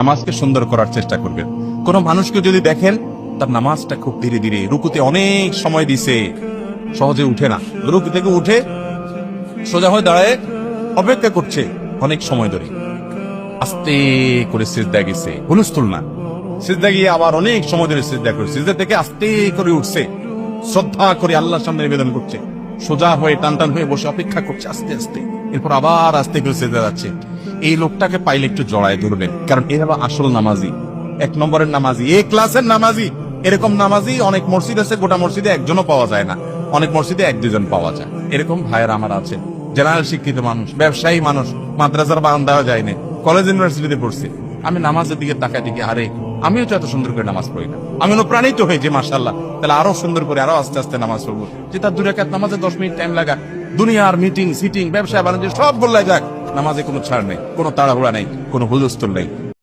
নামাজকে সুন্দর করার চেষ্টা করবেন। কোন মানুষকে যদি দেখেন তার নামাজটা খুব ধীরে ধীরে, রুকুতে অনেক সময় দিছে, সহজে উঠে না, রুকু থেকে উঠে সোজা হয়ে দাঁড়ায় অপেক্ষা করছে অনেক সময় ধরে, আস্তে করে সিজদা গেছে, হুলস্থুল না, সিজদা গিয়ে আবার অনেক সময় ধরে সিজদা করে, সিজদা থেকে আস্তে করে উঠছে, শ্রদ্ধা করে আল্লাহর সামনে নিবেদন করছে, সোজা হয়ে টান টান হয়ে বসে অপেক্ষা করছে আস্তে আস্তে, এরপর আবার আস্তে করে সিজদা যাচ্ছে। এই লোকটাকে পাইলে একটু জড়ায় ধরবেন, কারণ এ হলো আসল নামাজি, এক নম্বরের নামাজি, এ ক্লাসের নামাজি। এরকম নামাজি অনেক মসজিদ আছে, গোটা মসজিদে একজনও পাওয়া যায় না, অনেক মসজিদে এক দুজন পাওয়া যায়। এরকম ভাইয়ের আমার আছে, জেনারেল শিক্ষিত মানুষ, ব্যবসায়ী মানুষ, মাদ্রাসার বারান্দাও যায়নি, কলেজ ইউনিভার্সিটিতে পড়ছে। আমি নামাজের দিকে তাকায় দেখি, আরে আমিও তো এত সুন্দর করে নামাজ পড়ি না, আমি অনুপ্রাণিত হই যে মাশাআল্লাহ, তাহলে আরো সুন্দর করে আরো আস্তে আস্তে নামাজ পড়বো, যে তার 2 রাকাত নামাজে 10 মিনিট টাইম লাগা, দুনিয়ার মিটিং সিটিং ব্যবসা বাণিজ্য সব বললে যাক, নামাজে কোনো ছাড় নেই, কোনো তাড়াহুড়া নেই, কোনো হুলস্থুল নেই।